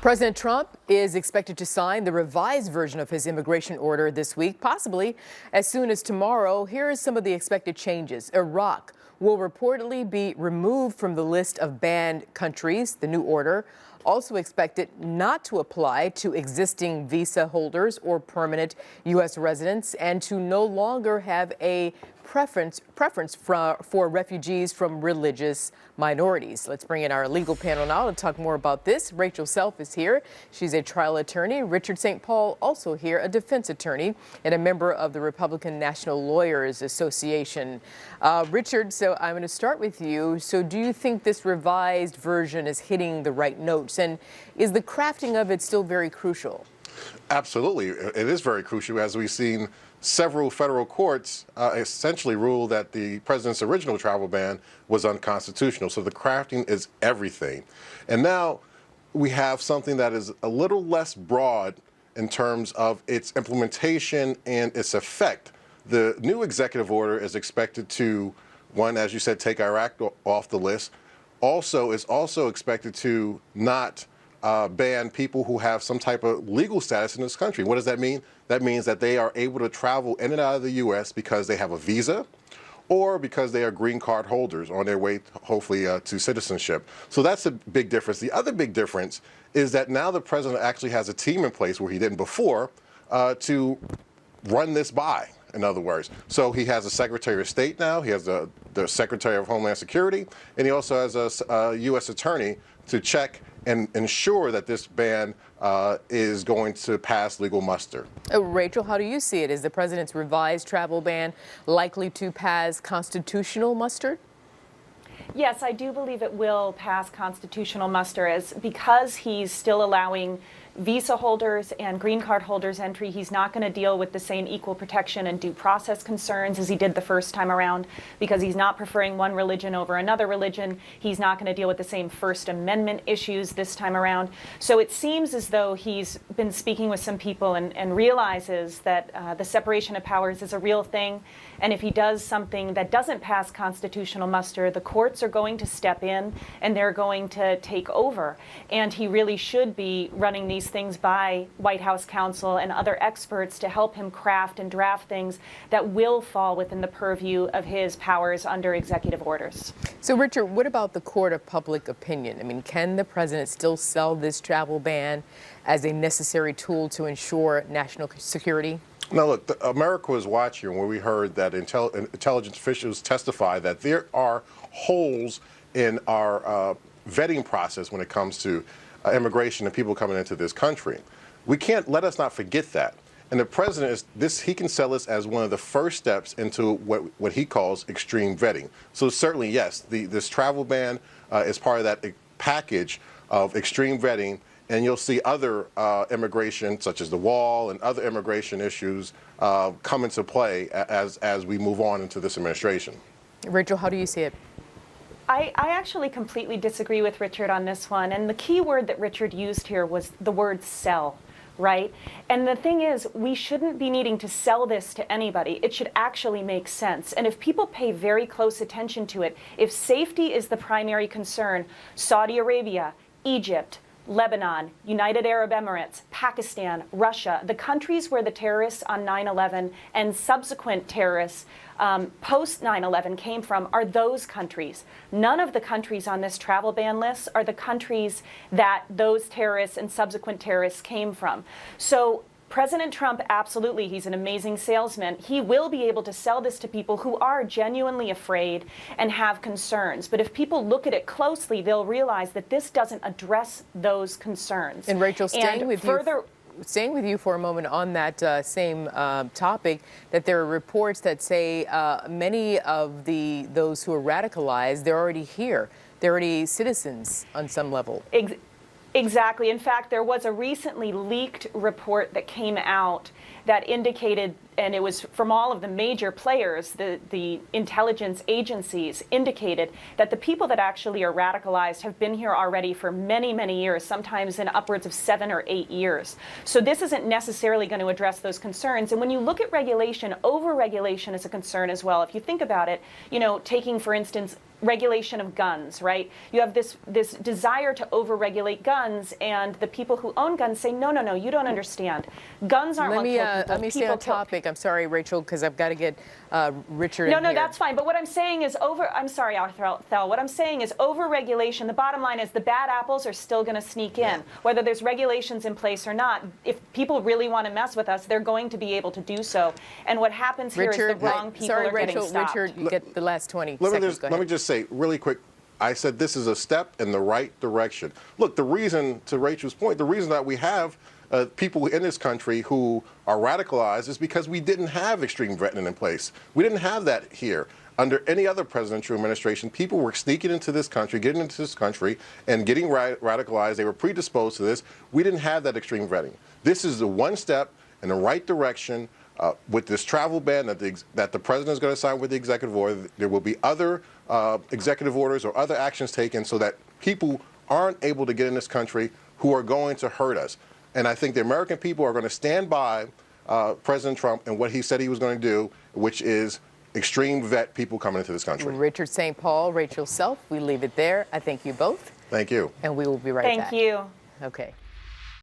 President Trump is expected to sign the revised version of his immigration order this week, possibly as soon as tomorrow. Here are some of the expected changes. Iraq will reportedly be removed from the list of banned countries. The new order also expected not to apply to existing visa holders or permanent U.S. residents, and to no longer have a preference for refugees from religious minorities. Let's bring in our legal panel now to talk more about this. Rachel Self is here. She's a trial attorney. Richard St. Paul also here, a defense attorney and a member of the Republican National Lawyers Association. Richard, so I'm going to start with you. So do you think this revised version is hitting the right notes, and is the crafting of it still very crucial? Absolutely. It is very crucial, as we've seen several federal courts essentially rule that the president's original travel ban was unconstitutional. So the crafting is everything. And now we have something that is a little less broad in terms of its implementation and its effect. The new executive order is expected to, one, as you said, take Iraq off the list. Also, is also expected to not ban people who have some type of legal status in this country. What does that mean? That means that they are able to travel in and out of the U.S. because they have a visa or because they are green card holders on their way, hopefully, to citizenship. So that's a big difference. The other big difference is that now the president actually has a team in place where he didn't before to run this by, in other words. So he has a Secretary of State now, he has the Secretary of Homeland Security, and he also has a U.S. attorney to check and ensure that this ban is going to pass legal muster. Rachel, how do you see it? Is the president's revised travel ban likely to pass constitutional muster? Yes, I do believe it will pass constitutional muster, because he's still allowing visa holders and green card holders entry. He's not going to deal with the same equal protection and due process concerns as he did the first time around, because he's not preferring one religion over another religion. He's not going to deal with the same First Amendment issues this time around. So it seems as though he's been speaking with some people and realizes that the separation of powers is a real thing. And if he does something that doesn't pass constitutional muster, the courts are going to step in and they're going to take over. And he really should be running these things by White House counsel and other experts to help him craft and draft things that will fall within the purview of his powers under executive orders. So, Richard, what about the court of public opinion? I mean, can the president still sell this travel ban as a necessary tool to ensure national security? Now, look, America was watching when we heard that intelligence officials testify that there are holes in our vetting process when it comes to immigration and people coming into this country. Let us not forget that. And the president he can sell this as one of the first steps into what he calls extreme vetting. So certainly, yes, this travel ban is part of that package of extreme vetting. And you'll see other immigration, such as the wall and other immigration issues, come into play as we move on into this administration. Rachel, how do you see it? I actually completely disagree with Richard on this one. And the key word that Richard used here was the word sell, right? And the thing is, we shouldn't be needing to sell this to anybody. It should actually make sense. And if people pay very close attention to it, if safety is the primary concern, Saudi Arabia, Egypt, Lebanon, United Arab Emirates, Pakistan, Russia, the countries where the terrorists on 9/11 and subsequent terrorists post 9/11 came from are those countries. None of the countries on this travel ban list are the countries that those terrorists and subsequent terrorists came from. So President Trump, absolutely, he's an amazing salesman. He will be able to sell this to people who are genuinely afraid and have concerns. But if people look at it closely, they'll realize that this doesn't address those concerns. And Rachel, staying with you for a moment on that same topic, that there are reports that say many of those who are radicalized, they're already here. They're already citizens on some level. Exactly. In fact, there was a recently leaked report that came out that indicated it was from all of the major players, the intelligence agencies indicated that the people that actually are radicalized have been here already for many, many years, sometimes in upwards of 7 or 8 years. So this isn't necessarily going to address those concerns. And when you look at regulation, over-regulation is a concern as well. If you think about it, taking, for instance, regulation of guns, right? You have this desire to over-regulate guns, and the people who own guns say, no, you don't understand. Guns aren't what kill people. Let me stay on topic. I'm sorry, Rachel, because I've got to get Richard in No, here. that's fine. But what I'm saying is I'm sorry, Arthur Thel. What I'm saying is over-regulation. The bottom line is the bad apples are still going to sneak in, whether there's regulations in place or not. If people really want to mess with us, they're going to be able to do so. And what happens here is the wrong people are getting stopped. Richard, you get the last 20 Let seconds. me just say really quick, I said this is a step in the right direction. Look, the reason, to Rachel's point, the reason that we have people in this country who are radicalized is because we didn't have extreme vetting in place. We didn't have that here. Under any other presidential administration, people were sneaking into this country, getting into this country, and getting radicalized. They were predisposed to this. We didn't have that extreme vetting. This is the one step in the right direction. With this travel ban that the president is going to sign with the executive order, there will be other executive orders or other actions taken so that people aren't able to get in this country who are going to hurt us. And I think the American people are going to stand by President Trump and what he said he was going to do, which is extreme vet people coming into this country. Richard St. Paul, Rachel Self, we leave it there. I thank you both. Thank you. And we will be right back. Thank you. Okay.